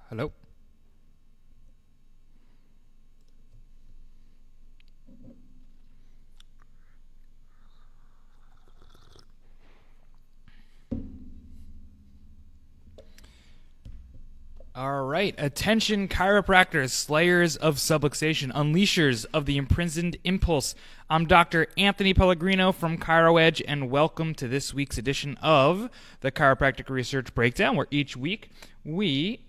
Hello. All right. Attention, chiropractors, slayers of subluxation, unleashers of the imprisoned impulse. I'm Dr. Anthony Pellegrino from ChiroEdge, and welcome to this week's edition of the Chiropractic Research Breakdown, where each week we,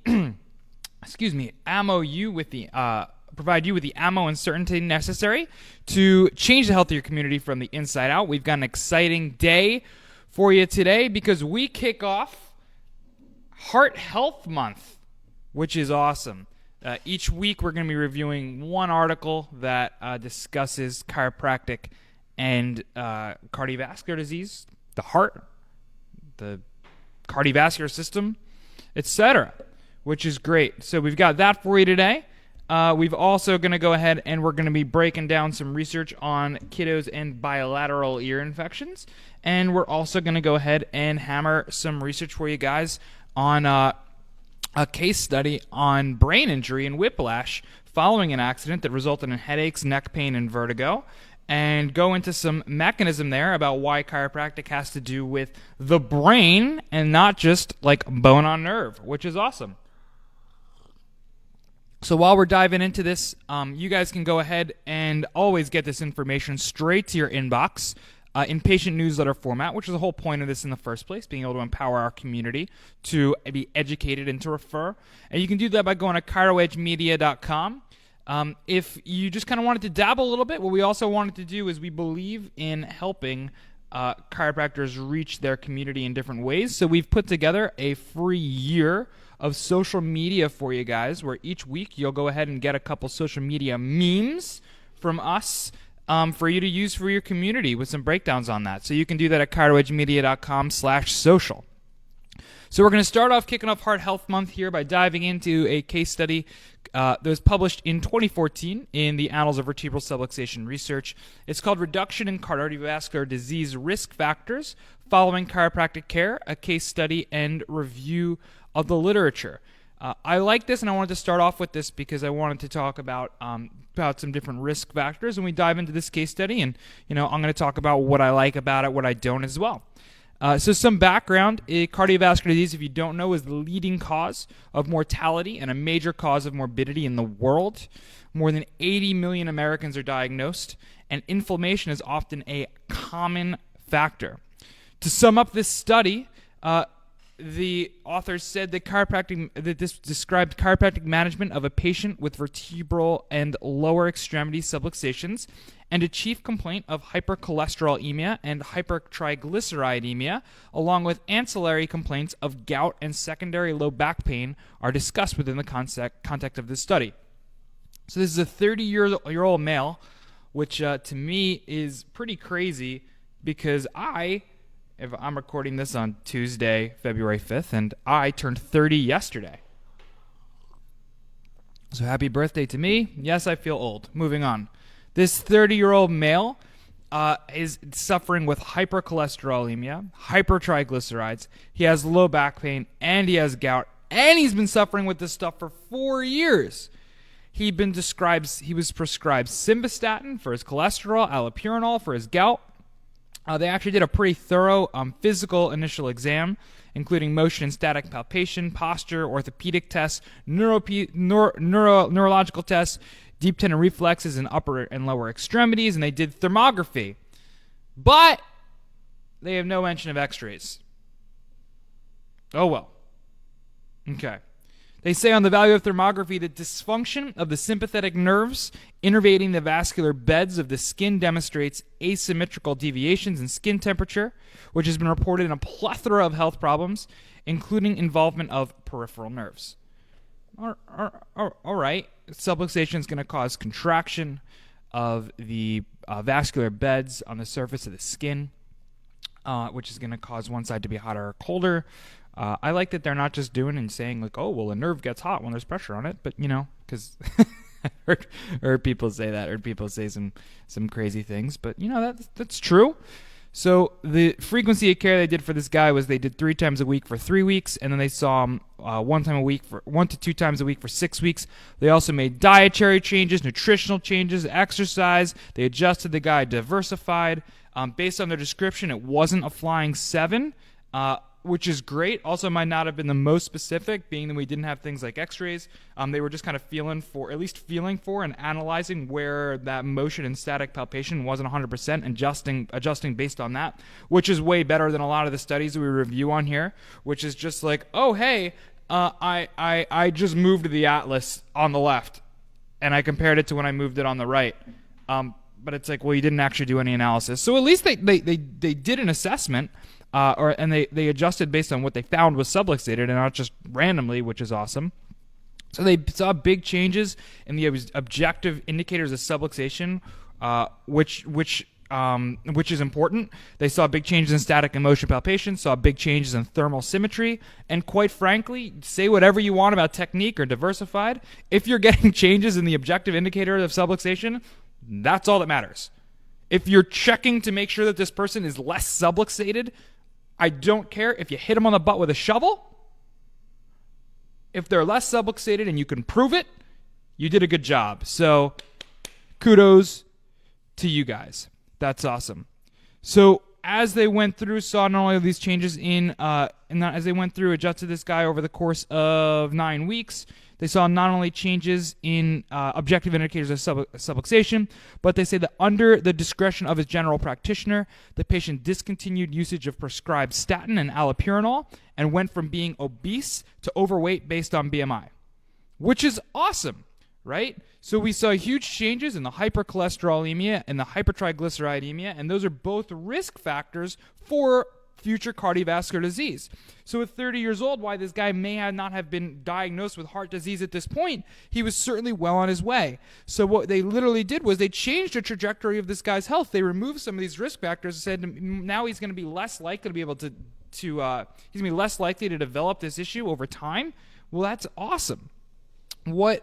ammo you with the provide you with the ammo and certainty necessary to change the health of your community from the inside out. We've got an exciting day for you today because we kick off Heart Health Month, which is awesome. Each week we're going to be reviewing one article that discusses chiropractic and cardiovascular disease, the heart, the cardiovascular system, etc., which is great. So we've got that for you today. We've also going to go ahead and we're going to be breaking down some research on kiddos and bilateral ear infections. And we're also going to go ahead and hammer some research for you guys on a case study on brain injury and whiplash following an accident that resulted in headaches, neck pain, and vertigo, and go into some mechanism there about why chiropractic has to do with the brain and not just like bone on nerve, which is awesome. So while we're diving into this, you guys can go ahead and always get this information straight to your inbox in patient newsletter format, which is the whole point of this in the first place, being able to empower our community to be educated and to refer. And you can do that by going to chiroedgemedia.com. If you just kind of wanted to dabble a little bit, what we also wanted to do is we believe in helping chiropractors reach their community in different ways. So we've put together a free year of social media for you guys, where each week you'll go ahead and get a couple social media memes from us for you to use for your community with some breakdowns on that. So you can do that at chiroedgemedia.com/social. So we're going to start off kicking off Heart Health Month here by diving into a case study that was published in 2014 in the Annals of Vertebral Subluxation Research. It's called Reduction in Cardiovascular Disease Risk Factors Following Chiropractic Care, a case study and review of the literature. I like this, and I wanted to start off with this because I wanted to talk about some different risk factors, and we dive into this case study, and I'm going to talk about what I like about it, what I don't as well. So some background: cardiovascular disease, if you don't know, is the leading cause of mortality and a major cause of morbidity in the world. More than 80 million Americans are diagnosed, and inflammation is often a common factor. To sum up this study, the authors said that this described chiropractic management of a patient with vertebral and lower extremity subluxations and a chief complaint of hypercholesterolemia and hypertriglyceridemia, along with ancillary complaints of gout and secondary low back pain, are discussed within the context of this study. So this is a 30-year-old male, which to me is pretty crazy because if I'm recording this on Tuesday, February 5th, and I turned 30 yesterday. So happy birthday to me. Yes, I feel old. Moving on. This 30-year-old male is suffering with hypercholesterolemia, hypertriglycerides. He has low back pain, and he has gout, and he's been suffering with this stuff for 4 years. He was prescribed simvastatin for his cholesterol, allopurinol for his gout. They actually did a pretty thorough physical initial exam, including motion and static palpation, posture, orthopedic tests, neurological tests, deep tendon reflexes in upper and lower extremities, and they did thermography. But they have no mention of x-rays. Oh well. Okay. They say on the value of thermography that dysfunction of the sympathetic nerves innervating the vascular beds of the skin demonstrates asymmetrical deviations in skin temperature, which has been reported in a plethora of health problems, including involvement of peripheral nerves. All right. Subluxation is going to cause contraction of the vascular beds on the surface of the skin, which is going to cause one side to be hotter or colder. I like that they're not just doing and saying like, oh, well, a nerve gets hot when there's pressure on it, but because I heard people say that, heard people say some crazy things, but that's true. So the frequency of care they did for this guy was they did 3 times a week for 3 weeks, and then they saw him 1 to 2 times a week for 6 weeks. They also made dietary changes, nutritional changes, exercise. They adjusted the guy, diversified. Based on their description, it wasn't a flying 7, which is great. Also might not have been the most specific, being that we didn't have things like x-rays. They were just kind of feeling for and analyzing where that motion and static palpation wasn't 100% and adjusting based on that, which is way better than a lot of the studies that we review on here, which is just like, oh, hey, I just moved the atlas on the left, and I compared it to when I moved it on the right. But it's like, well, you didn't actually do any analysis. So at least they did an assessment, and they adjusted based on what they found was subluxated and not just randomly, which is awesome. So they saw big changes in the objective indicators of subluxation, which is important. They saw big changes in static and motion palpation, saw big changes in thermal symmetry, and quite frankly, say whatever you want about technique or diversified, if you're getting changes in the objective indicator of subluxation, that's all that matters. If you're checking to make sure that this person is less subluxated, I don't care if you hit them on the butt with a shovel. If they're less subluxated and you can prove it, you did a good job. So kudos to you guys. That's awesome. So as they went through, saw not only these changes as they went through, adjusted this guy over the course of 9 weeks. They saw not only changes in objective indicators of subluxation, but they say that under the discretion of his general practitioner, the patient discontinued usage of prescribed statin and allopurinol and went from being obese to overweight based on BMI, which is awesome, right? So we saw huge changes in the hypercholesterolemia and the hypertriglyceridemia, and those are both risk factors for future cardiovascular disease. So at 30 years old, why this guy may not have been diagnosed with heart disease at this point, he was certainly well on his way. So what they literally did was they changed the trajectory of this guy's health. They removed some of these risk factors and said now he's going to be less likely to be able to he's going to be less likely to develop this issue over time. Well, that's awesome. When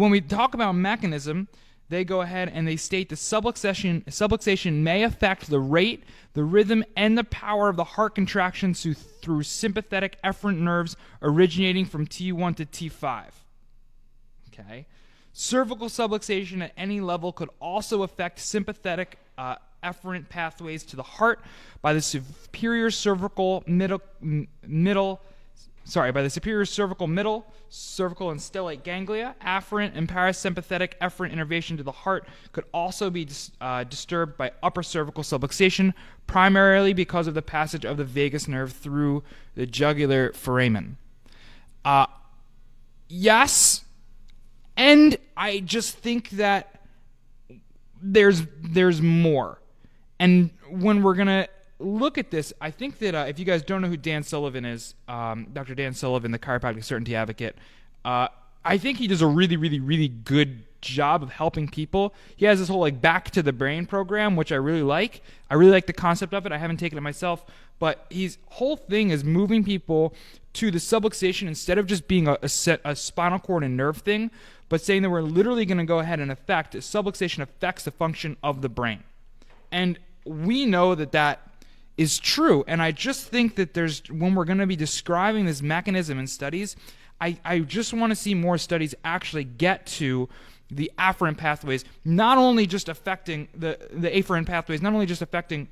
we talk about mechanism, they go ahead and they state the subluxation may affect the rate, the rhythm, and the power of the heart contractions through sympathetic efferent nerves originating from T1 to T5. Okay. Cervical subluxation at any level could also affect sympathetic efferent pathways to the heart by the superior cervical middle, cervical and stellate ganglia. Afferent and parasympathetic efferent innervation to the heart could also be disturbed by upper cervical subluxation, primarily because of the passage of the vagus nerve through the jugular foramen. Yes, and I just think that there's more. And when we're going to look at this, I think that if you guys don't know who Dan Sullivan is, Dr. Dan Sullivan, the chiropractic certainty advocate, I think he does a really, really, really good job of helping people. He has this whole like back to the brain program, which I really like. I really like the concept of it. I haven't taken it myself, but his whole thing is moving people to the subluxation instead of just being a spinal cord and nerve thing, but saying that we're literally going to go ahead and subluxation affects the function of the brain. And we know that is true, and I just think that when we're going to be describing this mechanism in studies, I just want to see more studies actually get to the afferent pathways, not only just affecting the afferent pathways, not only just affecting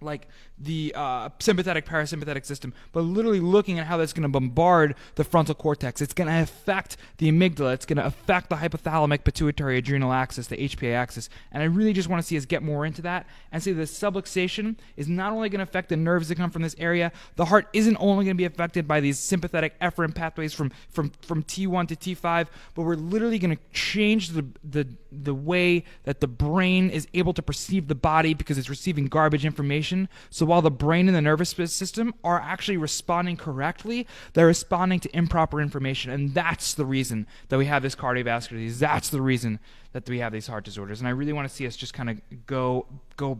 like the sympathetic parasympathetic system, but literally looking at how that's going to bombard the frontal cortex. It's going to affect the amygdala. It's going to affect the hypothalamic pituitary adrenal axis, the HPA axis. And I really just want to see us get more into that and see that the subluxation is not only going to affect the nerves that come from this area. The heart isn't only going to be affected by these sympathetic efferent pathways from T1 to T5, but we're literally going to change the way that the brain is able to perceive the body because it's receiving garbage information. So while the brain and the nervous system are actually responding correctly, they're responding to improper information. And that's the reason that we have this cardiovascular disease. That's the reason that we have these heart disorders. And I really want to see us just kind of go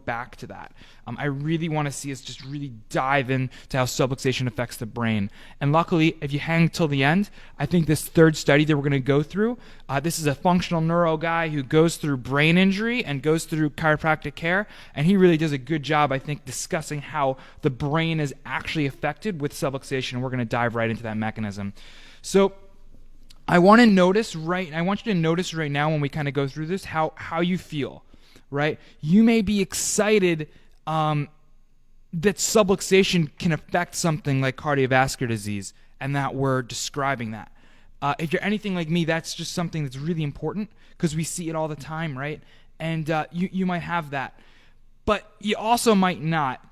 back to that. I really want to see us just really dive into how subluxation affects the brain. And luckily, if you hang till the end, I think this third study that we're going to go through, this is a functional neuro guy who goes through brain injury and goes through chiropractic care, and he really does a good job, I think, discussing how the brain is actually affected with subluxation, and we're going to dive right into that mechanism. So I want you to notice right now when we kind of go through this how you feel, right? You may be excited that subluxation can affect something like cardiovascular disease and that we're describing that. If you're anything like me, that's just something that's really important because we see it all the time, right? And you might have that. But you also might not.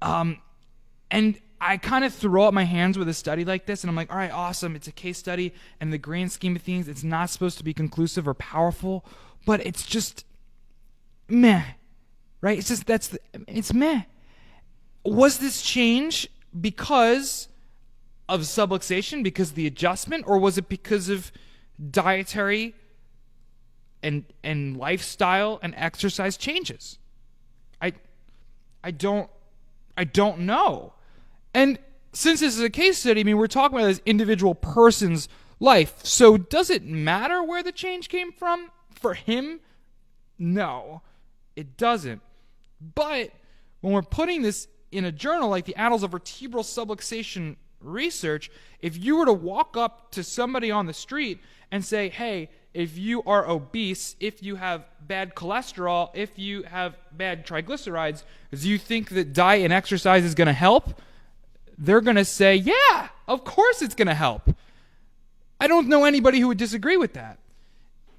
And I kind of throw up my hands with a study like this, and I'm like, all right, awesome. It's a case study, and in the grand scheme of things, it's not supposed to be conclusive or powerful, but it's just meh, right? It's just it's meh. Was this change because of subluxation, because of the adjustment, or was it because of dietary and lifestyle and exercise changes? I don't know. And since this is a case study, I mean, we're talking about this individual person's life. So does it matter where the change came from for him? No, it doesn't. But when we're putting this in a journal like the Annals of Vertebral Subluxation Research, if you were to walk up to somebody on the street and say, hey, if you are obese, if you have bad cholesterol, if you have bad triglycerides, do you think that diet and exercise is going to help? They're going to say, yeah, of course it's going to help. I don't know anybody who would disagree with that.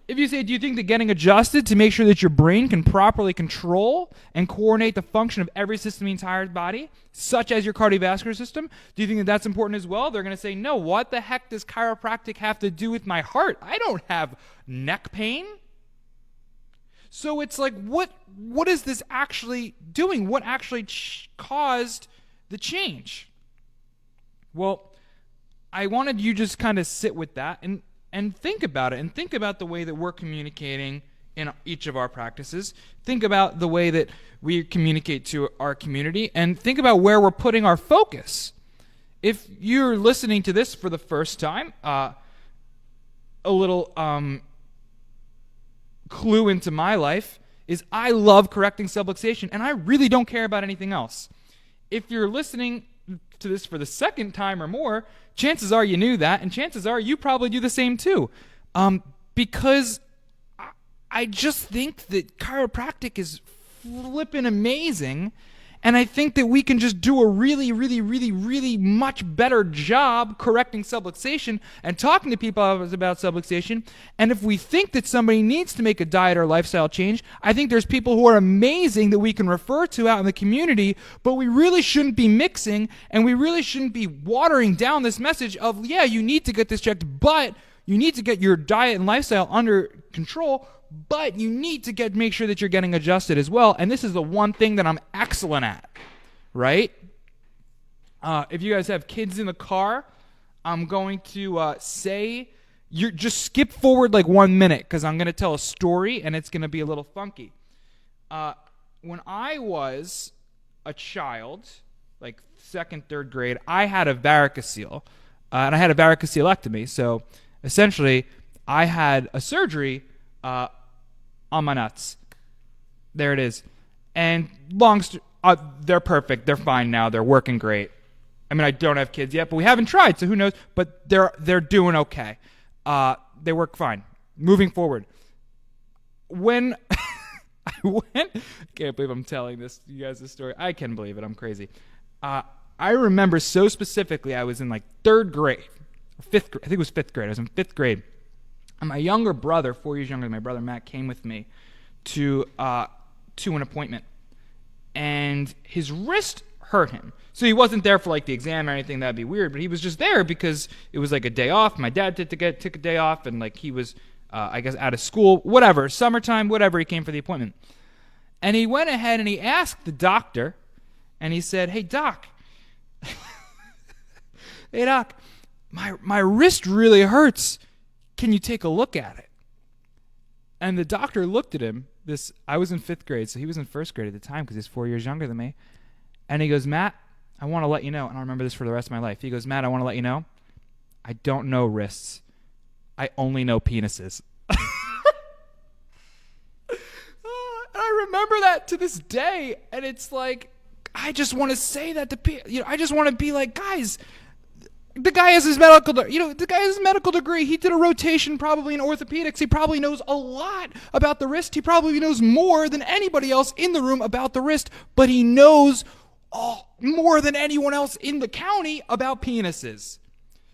If you say, do you think that getting adjusted to make sure that your brain can properly control and coordinate the function of every system in the entire body, such as your cardiovascular system, do you think that that's important as well? They're going to say, no, what the heck does chiropractic have to do with my heart? I don't have neck pain. So it's like, what is this actually doing? What actually caused the change? Well, I wanted you just kind of sit with that and think about it, and think about the way that we're communicating in each of our practices. Think about the way that we communicate to our community, and think about where we're putting our focus. If you're listening to this for the first time, a little clue into my life is I love correcting subluxation, and I really don't care about anything else. If you're listening to this for the second time or more, chances are you knew that, and chances are you probably do the same too. Because I just think that chiropractic is flippin' amazing, and I think that we can just do a really, really, really, really much better job correcting subluxation and talking to people about subluxation. And if we think that somebody needs to make a diet or lifestyle change, I think there's people who are amazing that we can refer to out in the community, but we really shouldn't be mixing, and we really shouldn't be watering down this message of, yeah, you need to get this checked, but you need to get your diet and lifestyle under control, but you need to make sure that you're getting adjusted as well. And this is the one thing that I'm excellent at, right? If you guys have kids in the car, I'm going to say, you just skip forward like 1 minute, because I'm going to tell a story and it's going to be a little funky. When I was a child, like second, third grade, I had a varicocele, and I had a varicocelectomy. So essentially, I had a surgery on my nuts. There it is. And they're perfect. They're fine now. They're working great. I mean, I don't have kids yet, but we haven't tried, so who knows? But they're doing okay. They work fine. Moving forward. When I went, I can't believe I'm telling you guys this story. I can believe it. I'm crazy. I remember so specifically, I was in like third grade, fifth grade. I think it was fifth grade. I was in fifth grade. And my younger brother, 4 years younger than my brother Matt, came with me to an appointment. And his wrist hurt him. So he wasn't there for like the exam or anything. That'd be weird. But he was just there because it was like a day off. My dad took a day off, and like he was, I guess, out of school. Whatever, summertime, whatever. He came for the appointment. And he went ahead and he asked the doctor, and he said, "Hey, doc, hey, doc, my wrist really hurts. Can you take a look at it?" And the doctor looked at him. I was in 5th grade, so he was in 1st grade at the time because he's 4 years younger than me. And he goes, Matt, I want to let you know, and I'll remember this for the rest of my life. He goes, Matt, I want to let you know, I don't know wrists. I only know penises. I remember that to this day, and it's like, I just want to say that to people. I just want to be like, guys, the guy has his medical degree. He did a rotation probably in orthopedics. He probably knows a lot about the wrist. He probably knows more than anybody else in the room about the wrist, but he knows more than anyone else in the county about penises.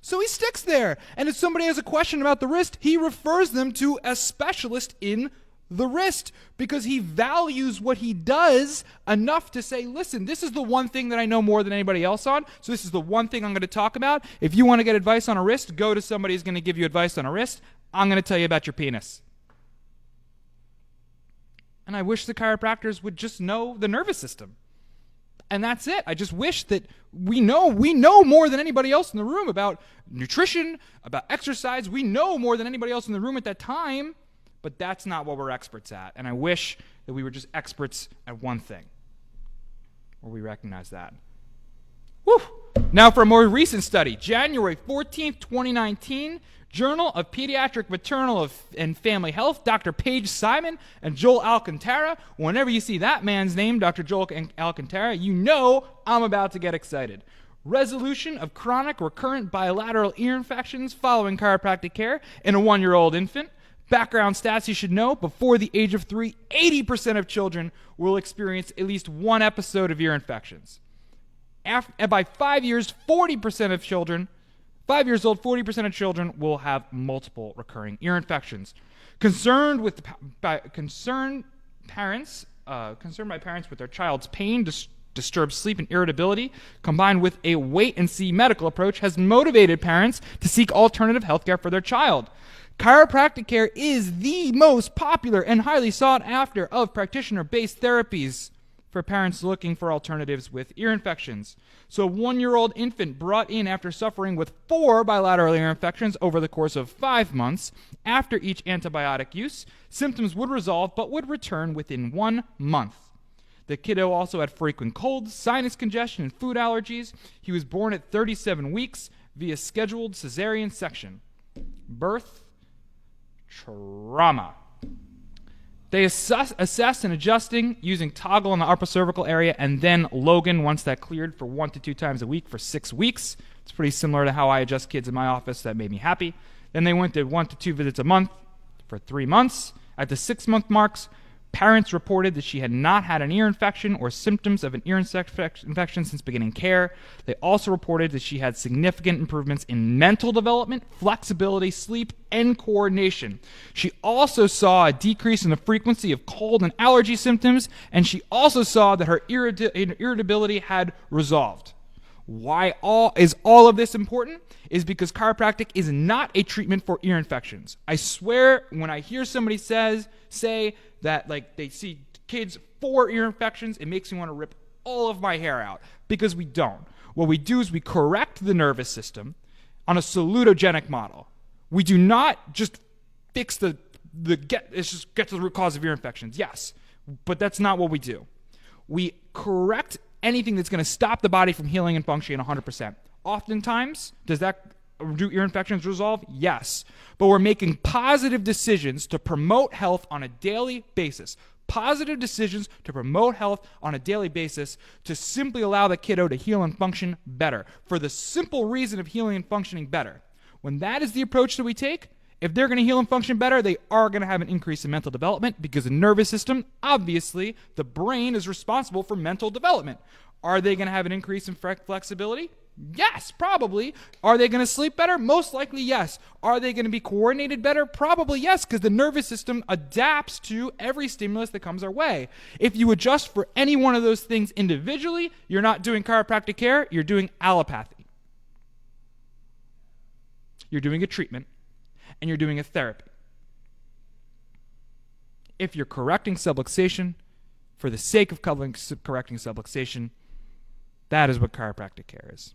So he sticks there, and if somebody has a question about the wrist, he refers them to a specialist in the wrist because he values what he does enough to say, listen, this is the one thing that I know more than anybody else on, so this is the one thing I'm going to talk about. If you want to get advice on a wrist, go to somebody who's going to give you advice on a wrist. I'm going to tell you about your penis. And I wish the chiropractors would just know the nervous system. And that's it. I just wish that we know more than anybody else in the room about nutrition, about exercise. We know more than anybody else in the room at that time. But that's not what we're experts at. And I wish that we were just experts at one thing. Or we recognize that. Whew. Now for a more recent study. January 14th, 2019. Journal of Pediatric Maternal and Family Health. Dr. Paige Simon and Joel Alcantara. Whenever you see that man's name, Dr. Joel Alcantara, you know I'm about to get excited. Resolution of chronic recurrent bilateral ear infections following chiropractic care in a 1-year-old infant. Background stats you should know: before the age of 3, 80% of children will experience at least one episode of ear infections. By 5 years, 40% of children, 5 years old, 40% of children will have multiple recurring ear infections. Concerned by parents with their child's pain, disturbed sleep, and irritability, combined with a wait-and-see medical approach, has motivated parents to seek alternative health care for their child. Chiropractic care is the most popular and highly sought after of practitioner-based therapies for parents looking for alternatives with ear infections. So a 1-year-old infant brought in after suffering with 4 bilateral ear infections over the course of 5 months. After each antibiotic use, symptoms would resolve but would return within 1 month. The kiddo also had frequent colds, sinus congestion, and food allergies. He was born at 37 weeks via scheduled cesarean section. Birth trauma. They assessed and adjusting using toggle in the upper cervical area and then Logan once that cleared for 1 to 2 times a week for 6 weeks. It's pretty similar to how I adjust kids in my office. That made me happy. Then they went to 1 to 2 visits a month for 3 months. At the 6-month marks, parents reported that she had not had an ear infection or symptoms of an ear infection since beginning care. They also reported that she had significant improvements in mental development, flexibility, sleep, and coordination. She also saw a decrease in the frequency of cold and allergy symptoms, and she also saw that her irritability had resolved. Why is all of this important? Is because chiropractic is not a treatment for ear infections. I swear, when I hear somebody say that like they see kids 4 ear infections, it makes me want to rip all of my hair out, because we don't. What we do is we correct the nervous system on a salutogenic model. We do not just fix get to the root cause of ear infections. Yes, but that's not what we do. We correct anything that's going to stop the body from healing and functioning 100%. Oftentimes, do ear infections resolve? Yes. But we're making positive decisions to promote health on a daily basis. Positive decisions to promote health on a daily basis to simply allow the kiddo to heal and function better. For the simple reason of healing and functioning better. When that is the approach that we take, if they're going to heal and function better, they are going to have an increase in mental development, because the nervous system, obviously, the brain is responsible for mental development. Are they going to have an increase in flexibility? Yes, probably. Are they going to sleep better? Most likely, yes. Are they going to be coordinated better? Probably, yes, because the nervous system adapts to every stimulus that comes our way. If you adjust for any one of those things individually, you're not doing chiropractic care, you're doing allopathy. You're doing a treatment, and you're doing a therapy. If you're correcting subluxation for the sake of correcting subluxation, that is what chiropractic care is.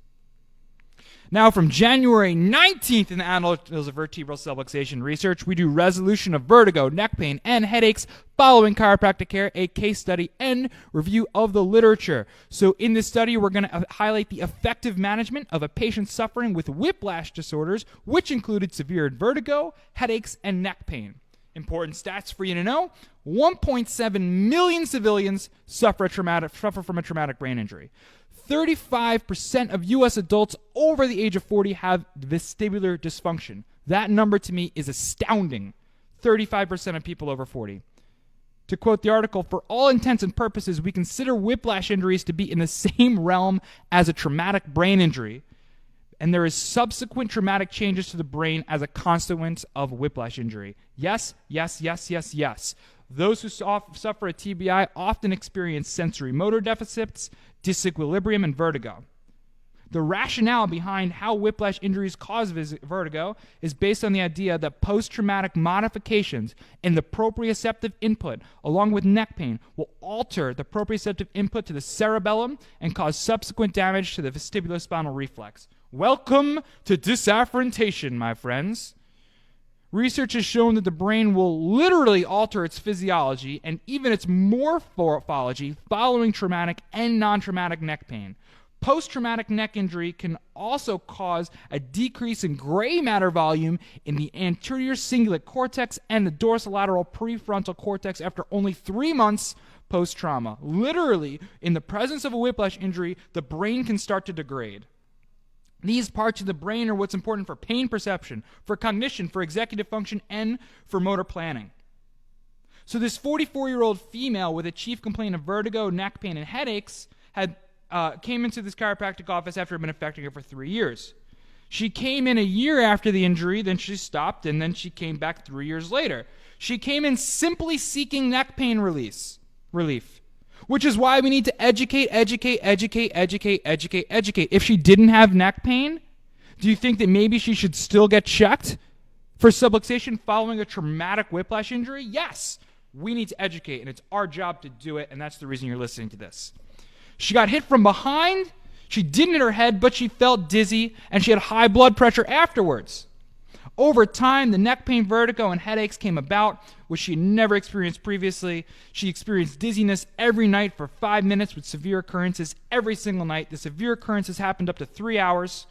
Now, from January 19th in the Annals of Vertebral Subluxation Research, we do resolution of vertigo, neck pain, and headaches following chiropractic care, a case study, and review of the literature. So in this study, we're going to highlight the effective management of a patient suffering with whiplash disorders, which included severe vertigo, headaches, and neck pain. Important stats for you to know: 1.7 million civilians suffer from a traumatic brain injury. 35% of U.S. adults over the age of 40 have vestibular dysfunction. That number to me is astounding. 35% of people over 40. To quote the article, for all intents and purposes, we consider whiplash injuries to be in the same realm as a traumatic brain injury, and there is subsequent traumatic changes to the brain as a consequence of whiplash injury. Yes, yes, yes, yes, yes. Those who suffer a TBI often experience sensory motor deficits, disequilibrium, and vertigo. The rationale behind how whiplash injuries cause vertigo is based on the idea that post-traumatic modifications in the proprioceptive input, along with neck pain, will alter the proprioceptive input to the cerebellum and cause subsequent damage to the vestibulospinal reflex. Welcome to Disorientation, my friends. Research has shown that the brain will literally alter its physiology and even its morphology following traumatic and non-traumatic neck pain. Post-traumatic neck injury can also cause a decrease in gray matter volume in the anterior cingulate cortex and the dorsolateral prefrontal cortex after only 3 months post-trauma. Literally, in the presence of a whiplash injury, the brain can start to degrade. These parts of the brain are what's important for pain perception, for cognition, for executive function, and for motor planning. So this 44-year-old female with a chief complaint of vertigo, neck pain, and headaches came into this chiropractic office after it had been affecting her for 3 years. She came in a year after the injury, then she stopped, and then she came back 3 years later. She came in simply seeking neck pain relief. Which is why we need to educate. If she didn't have neck pain, do you think that maybe she should still get checked for subluxation following a traumatic whiplash injury? Yes, we need to educate, and it's our job to do it, and that's the reason you're listening to this. She got hit from behind. She didn't hit her head, but she felt dizzy, and she had high blood pressure afterwards. Over time, the neck pain, vertigo, and headaches came about, which she had never experienced previously. She experienced dizziness every night for 5 minutes with severe occurrences every single night. The severe occurrences happened up to 3 hours.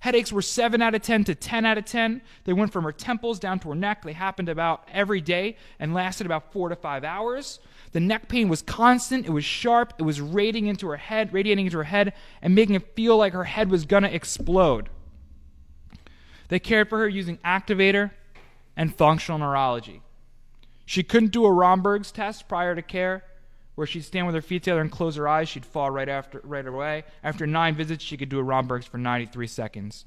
Headaches were 7 out of 10 to 10 out of 10. They went from her temples down to her neck. They happened about every day and lasted about 4 to 5 hours. The neck pain was constant. It was sharp. It was radiating into her head, and making it feel like her head was going to explode. They cared for her using activator and functional neurology. She couldn't do a Romberg's test prior to care, where she'd stand with her feet together and close her eyes. She'd fall right away. After 9 visits, she could do a Romberg's for 93 seconds.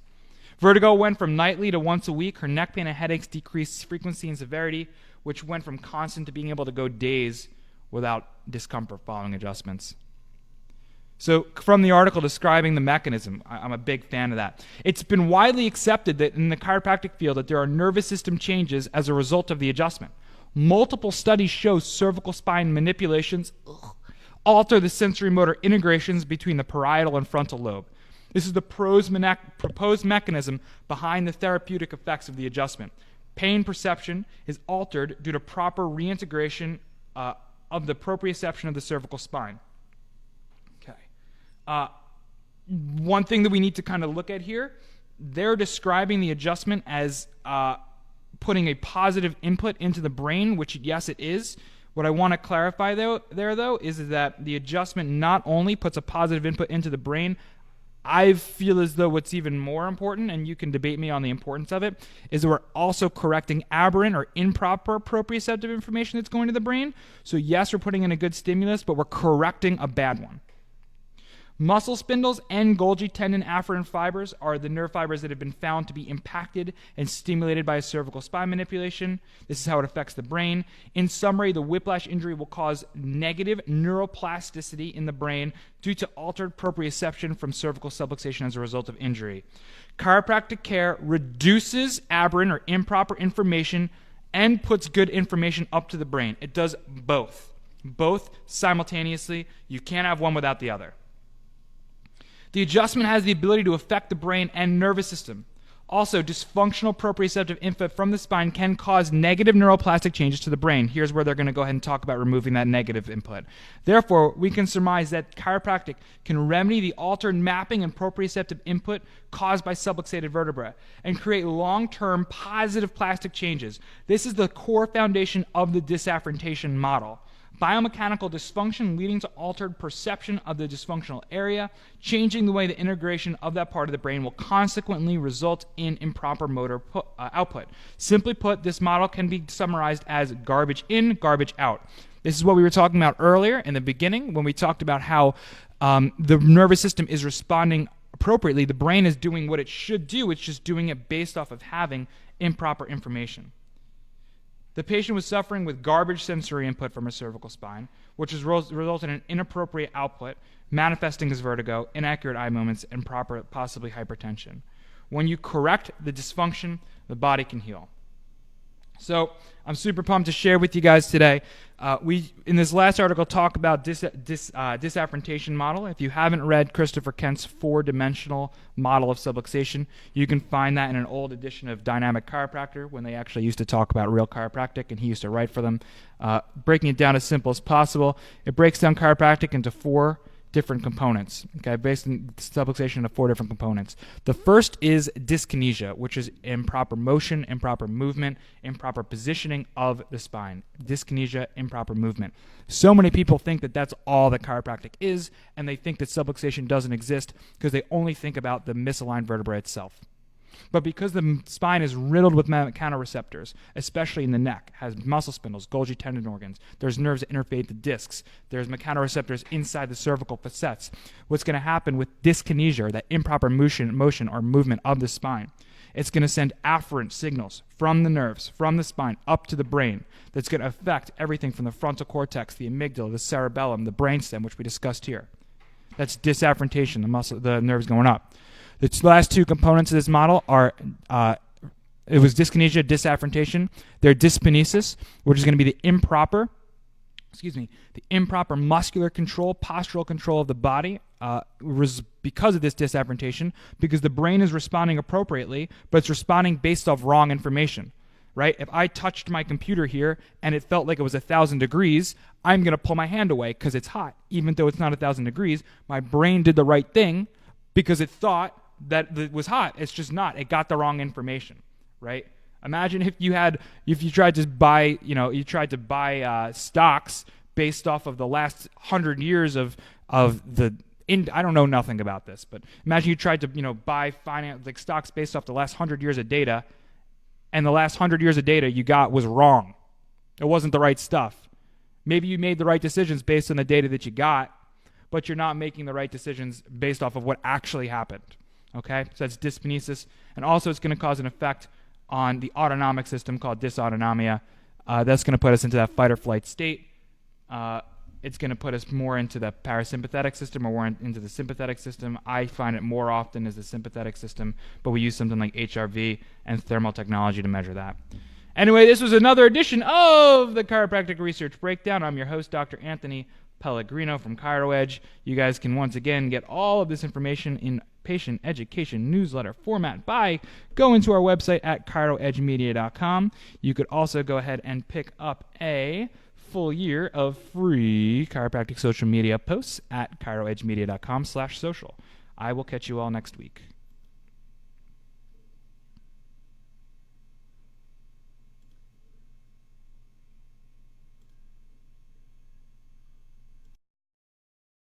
Vertigo went from nightly to once a week. Her neck pain and headaches decreased frequency and severity, which went from constant to being able to go days without discomfort following adjustments. So from the article describing the mechanism, I'm a big fan of that. It's been widely accepted that in the chiropractic field that there are nervous system changes as a result of the adjustment. Multiple studies show cervical spine manipulations alter the sensory motor integrations between the parietal and frontal lobe. This is the proposed mechanism behind the therapeutic effects of the adjustment. Pain perception is altered due to proper reintegration of the proprioception of the cervical spine. One thing that we need to kind of look at here, they're describing the adjustment as putting a positive input into the brain, which yes, it is. What I want to clarify though is that the adjustment not only puts a positive input into the brain, I feel as though what's even more important, and you can debate me on the importance of it, is that we're also correcting aberrant or improper proprioceptive information that's going to the brain. So yes, we're putting in a good stimulus, but we're correcting a bad one. Muscle spindles and Golgi tendon afferent fibers are the nerve fibers that have been found to be impacted and stimulated by a cervical spine manipulation. This is how it affects the brain. In summary, the whiplash injury will cause negative neuroplasticity in the brain due to altered proprioception from cervical subluxation as a result of injury. Chiropractic care reduces aberrant or improper information and puts good information up to the brain. It does both simultaneously. You can't have one without the other. The adjustment has the ability to affect the brain and nervous system. Also, dysfunctional proprioceptive input from the spine can cause negative neuroplastic changes to the brain. Here's where they're going to go ahead and talk about removing that negative input. Therefore, we can surmise that chiropractic can remedy the altered mapping and proprioceptive input caused by subluxated vertebrae and create long-term positive plastic changes. This is the core foundation of the disafferentation model. Biomechanical dysfunction leading to altered perception of the dysfunctional area, changing the way the integration of that part of the brain will consequently result in improper motor output. Simply put, this model can be summarized as garbage in, garbage out. This is what we were talking about earlier in the beginning when we talked about how the nervous system is responding appropriately. The brain is doing what it should do. It's just doing it based off of having improper information. The patient was suffering with garbage sensory input from her cervical spine, which has resulted in inappropriate output, manifesting as vertigo, inaccurate eye movements, and possibly hypertension. When you correct the dysfunction, the body can heal. So I'm super pumped to share with you guys today. We, in this last article, talk about disafferentation model. If you haven't read Christopher Kent's 4-dimensional model of subluxation, you can find that in an old edition of Dynamic Chiropractor when they actually used to talk about real chiropractic, and he used to write for them. Breaking it down as simple as possible, it breaks down chiropractic into 4 different components, okay, based on subluxation into 4 different components. The first is dyskinesia, which is improper motion, improper movement, improper positioning of the spine. Dyskinesia, improper movement. So many people think that that's all that chiropractic is, and they think that subluxation doesn't exist because they only think about the misaligned vertebra itself. But because the spine is riddled with mechanoreceptors, especially in the neck, has muscle spindles, Golgi tendon organs, there's nerves that interface the discs, there's mechanoreceptors inside the cervical facets. What's going to happen with dyskinesia, or that improper motion or movement of the spine, it's going to send afferent signals from the nerves, from the spine, up to the brain. That's going to affect everything from the frontal cortex, the amygdala, the cerebellum, the brainstem, which we discussed here. That's disafferentation, the nerves going up. The last 2 components of this model are, it was dyskinesia, disafferentation. They're dyskinesis, which is going to be the improper muscular control, postural control of the body because of this disafferentation, because the brain is responding appropriately, but it's responding based off wrong information, right? If I touched my computer here and it felt like it was 1,000 degrees, I'm going to pull my hand away because it's hot. Even though it's not 1,000 degrees, my brain did the right thing because it thought that it was hot. It's just not. It got the wrong information, right? Imagine if you tried to buy stocks based off of the last 100 years of the. I don't know nothing about this, but imagine you tried to buy stocks based off the last 100 years of data, and the last 100 years of data you got was wrong. It wasn't the right stuff. Maybe you made the right decisions based on the data that you got, but you're not making the right decisions based off of what actually happened. Okay, so that's dyskinesis, and also it's going to cause an effect on the autonomic system called dysautonomia. That's going to put us into that fight or flight state. It's going to put us more into the parasympathetic system or more into the sympathetic system. I find it more often as the sympathetic system, but we use something like HRV and thermal technology to measure that. Anyway, this was another edition of the Chiropractic Research Breakdown. I'm your host, Dr. Anthony Pellegrino from ChiroEdge. You guys can once again get all of this information in patient education newsletter format by going to our website at ChiroEdgeMedia.com. You could also go ahead and pick up a full year of free chiropractic social media posts at ChiroEdgeMedia.com/social. I will catch you all next week.